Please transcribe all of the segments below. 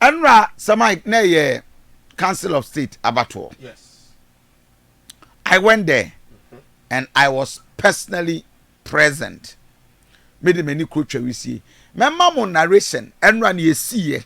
Enra Samai na Council of State Abato. Yes. I went there and I was personally present. Made many culture we see. My mama narration Enra ye see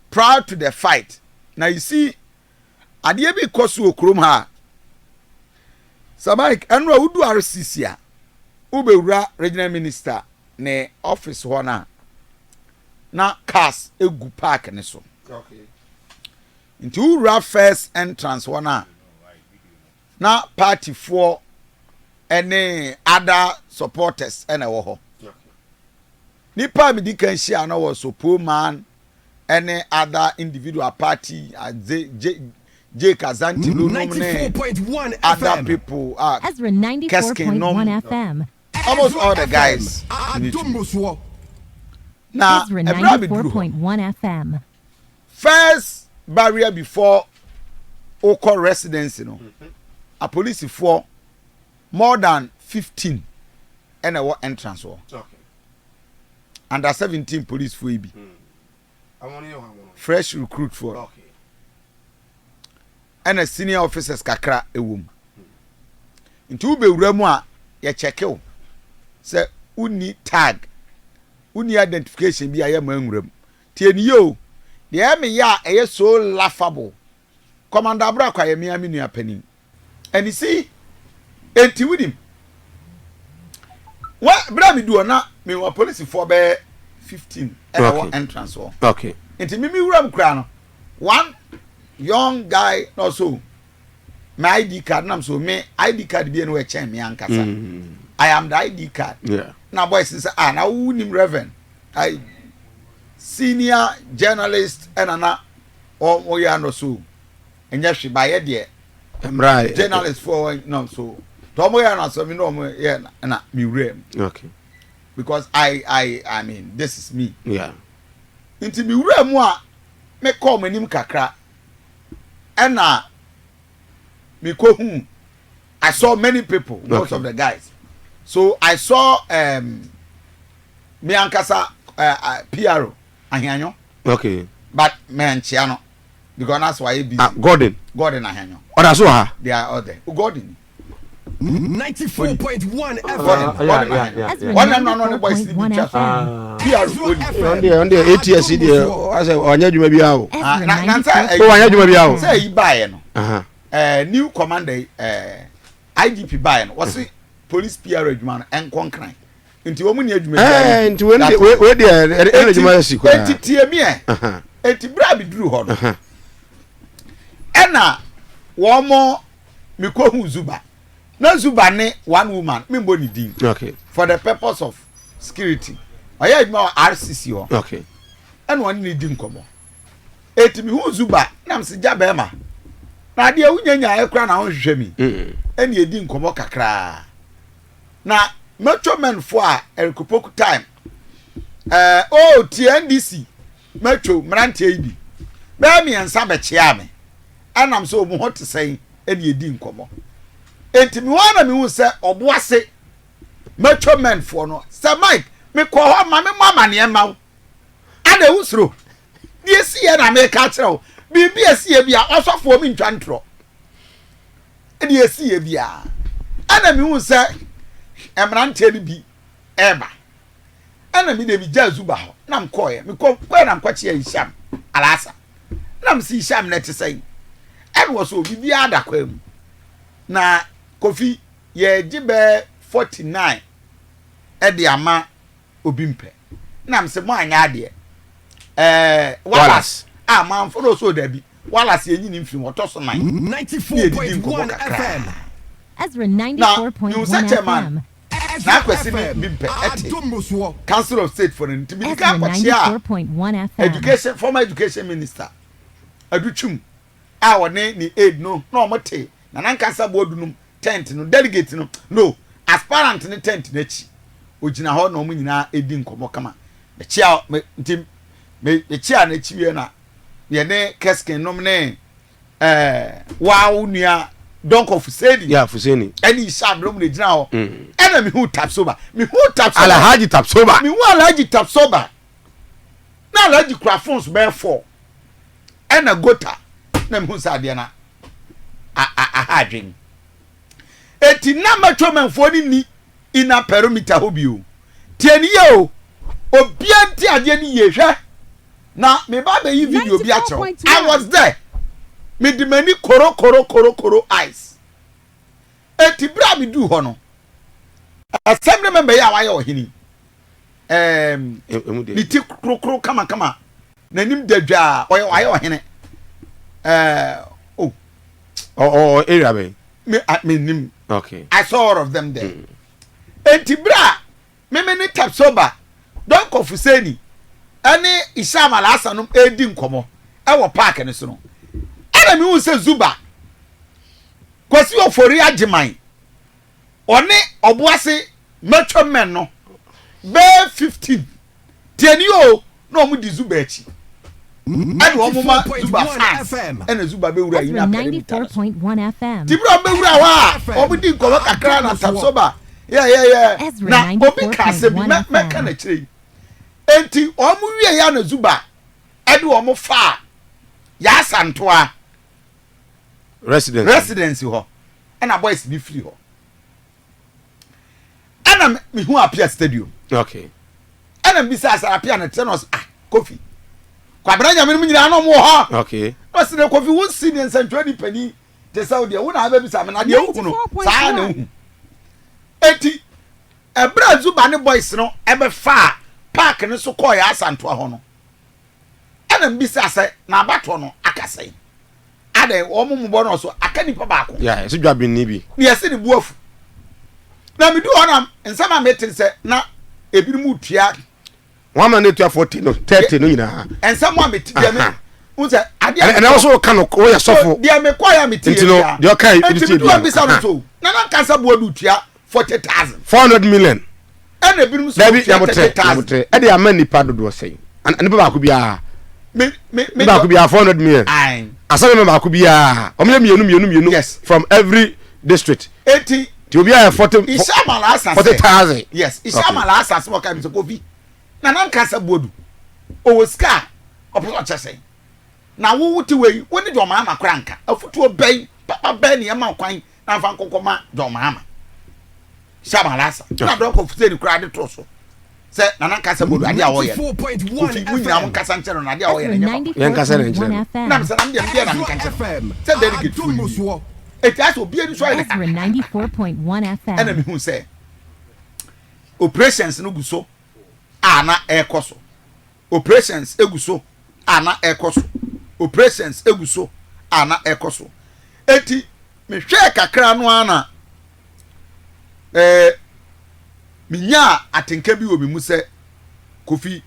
prior to the fight. Now you see adeɛ bi kɔ so okrom ha. Samai Enra udu RCC a ubewura regional minister ne office hɔ na cars egu park ne so. Okay. Into ura first entrance hɔ na party for any other supporters ɛna ɛwɔ hɔ. Nipa mi di kan share na was so poor man any other individual party Jake Asante no ne other people EZRA 94.1 FM. Almost all the guys. Now, EZRA 94.1 FM. First barrier before Oko residence, you know, a police for more than 15 and a entrance war. Okay. Under 17 police for EB. Fresh recruit for. Okay. And a senior officers kakra a womb. Into be remwa ye check you. Say uni tag. Uni identification be a yam. Tien yo. The army ya a so laughable. Commander Braka ye mi aminu penny. And you see, enti with him. What Brami do na me wa police for be 15 and our entrance war. Okay. Enti me wuram kra no. One young guy also. My ID card nam so me ID card be no we chen me ankasa. I am the ID card. Yeah. Now boys say na who nim Reverend. I senior journalist and ana o ya no so. Enya hwe ba ye de. Right. Journalist for no so. Tomo ya na so me no mo ye na me wurem. Okay. Because I mean this is me. Yeah. Inti me wurem a me call manim kakra. And me ko hu I saw many people, most of the guys. So I saw me ankasa PRO ahianyo. Okay. But me anchiano because that's why he busy. Gordon ahianyo. Oh, that's what they are all there. Gordon 94.1 FM. EZRA One and no boys 94.1 FM. PRO on the ATS there. I say onye dwuma bi awo. EZRA Oh, onye dwuma bi awo. say he buy no. Uh-huh. New commander IGP buy no. Was police PRO adwuma en konkran. Nti wo mu ne adwuma Eh, nti we dey adwuma si kwa. Enti tie me enti bra bi duru ho no. Ena wo mo me ko hu Zuba. Na Zuba ne one woman me mboni din. Okay. For the purpose of security. Oya adwuma RCC ho. Okay. Ena one ne din komo. Eti me hu Zuba na mse jabe ma. Na de wunyanya ekra na ho hwehwe mi. Ena edi nkomo kakra. Na metro men for Erikopoku time. TNDC metro mrantie ibi. Ba mi ensa be chia me. Anam so omu hot say ena edi nkomo. Enti mi wana mi hu se oboase metro men for no. Say Mike, me ko ho ma me mama ne ma wo. Ada usro. Die si ya na me ka kire wo. Bibi esi e bia osofo mi ntwa ntro. Die si e bia. Ana mi hu se emrante bi eba. Ana mi de bi jazuba ho. Na mkoye. Mi ko na mkwachi ya Isham alasa. Na msi Isham na te sai. Ewo so bibi ada kwam. Na Kofi ye jibe 49 edi ama obimpe. Na mse mo anya ade. Wallace man follow so there be Wallace yenyi ni mfim otoso 94.1 FM. EZRA 94.1 FM. Na kwesi me bimpe ete Council of State for the EZRA 94.1 FM. Education former education minister Aduchum a wone ni aid no omote na nankasa board no tent no delegate no aspirant ni tent na chi ogina ho na omu nyina edi nkomo kama me chia ntim me chia na chiwe na ye ne kesken nom ne wow nua donk of Fuseni Yeah, Fuseni. Any Isham rom ne gina ho ena me hu Tapsoba me hu Tapsoba Alhaji Tapsoba. me hu Alhaji Tapsoba na na alaji kura phones be 4 ena gota na mhu sade na ahadwen eti na matwomanfo ni ina perimeter ho bio tieni ye o obianti ade ni ye hwe na me ba be yi video bi a chew I was there me di mani koro eyes eti bra me du ho no assembly member ya wa ye ohini ni ti kro kama na nim dadwa oye wa ye ohene area be me nim okay I saw all of them there enti bra me ni tap sober don confuseni ani ishama lasa no edi nkomo e wo park ne so no ana mi hu se zuba kwasi ofori agiman oni oboase metro men no be 15 tieni o no mu di zuba echi ani wo mu ma zuba fans ena zuba be wura ina 94.1 FM. tibro be wura wa obi di nkomo kakra na tap sober yeah na obi kase bi me kana chire enti omu wie ya na zuba ede omu fa ya santoa residence ho na boys bi free ho ana me hu apia stadium okay ana bisa asara apia na tenos Kofi kwa branya me nyina no mo ho okay no se Kofi won senior century pani te Saudi wo na bisa me na de hu no sa na hu eti ebra zuba ne boys no ebe fa park ne so call ya asantoa ho no ana mbisa ase na abato no akasai ade wo mumbo no so akanipa baako yeah so dwa bin ni bi ne yesi ne buafu na me du honam nsama metin se na ebi mu tua one man tua 40 no 30 no nyina ensama meti dia me unse ade and also kan wo ya sofo dia me kwa ya meti dia dia kai enti du mbisa no so na kansa buadu tua 40,000 400 million ene bi mu so dabi yamotre e dey amani pa dodo sei ane ba ko bia me ba ko bia 400 million ai asame me ba ko bia o me mienu yes from every district eti ti obi a 40 Ishamala asase 40,000 yes Ishamala asase wo ka mi so Kofi na kansa buadu o ska opo chese na wo wuti we woni do mama kranka afutu obey papa ben ne ma kwan na fa nkokoma do mama Ishamala asa na do ko fute ni kra de to so se na kansa buadu ade a wo ye Kofi mu nyina mo kasa nche na ade a wo ye ne yen kasa nche na se na mbia na kansa se delegate fu eti aso bia ni so ye EZRA 94.1 FM. ena mi hu se operations no guso ana ekoso operations eguso ana ekoso operations eguso ana ekoso eti me hwe kakra no ana minya atenka bi obi mu se Kofi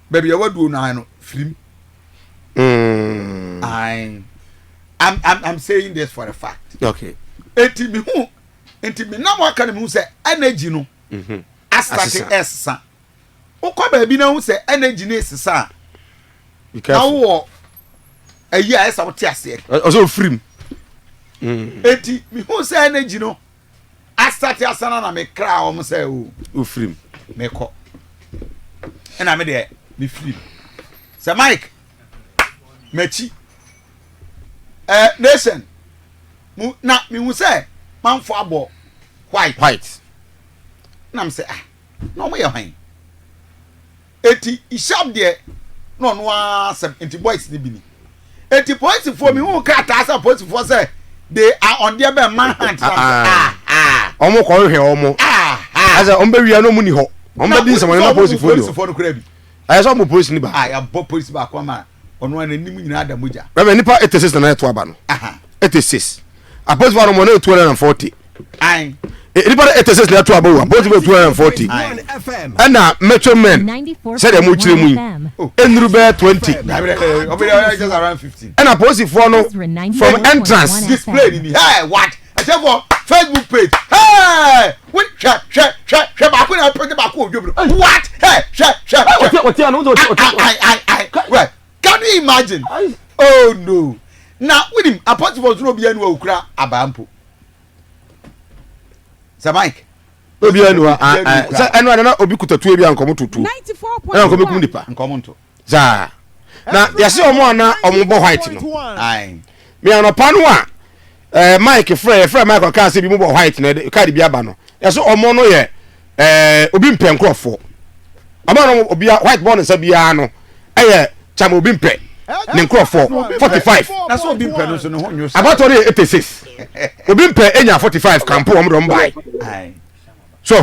baby ya wadu no no frim I'm saying this for a fact okay eti mi hu enti mi na mo aka mi hu se energy no astate essa ukọ ba bi na hu se energy no essa awo ayi a essa wote ase also frim eti mi hu se energy no astate asana na me kra o mo se o frim me ko ena me de me frim se Mike mechi nation mu na mi hu se manfo abo white na me se no mo ye hwan eti ishab de no no asem enti boys ni bini eti police for mi hu kata asa police for say they are on their manhunt omo ko hwe omo asa ombe wia no mu ni ho ombe din samo na police for no kra bi ayi so mo police ni ba ya bo police ba kwa ma ono ana nim nyina adamoja baba nipa 86 na eto aba no 86 a police for no 240 ai nipa 86 na eto aba wo police for 240 ana metro men said dem chire mu enuru be 20 obi just around 15 ana police for no from entrance display ni hey what I say for Facebook page hey we she ba ko na page ba ko odwobro what hey she what well can you imagine oh no now with him apostle was no be anu okura abampo Sir Mike obi anu say anu na obi kutatu ebi ankomo tutu 94.1 na ankomo kum nipa nkomo nto za na yɛsɛ ɔmo ana ɔmo bɔ white no ayi me anopa no a Mike frɛ Mike ka sɛ bi mo bɔ white no card bi aba no yɛsɛ ɔmo no yɛ obi mpɛ nkrɔfo ɔmo no obi white ball no sɛ bia no ɛyɛ chama obi mpɛ ne nkrɔfo 45 na so obi mpɛ no so no ho nyo abato no 86 obi mpɛ enya 45 kampo ɔmo do mbai ayi so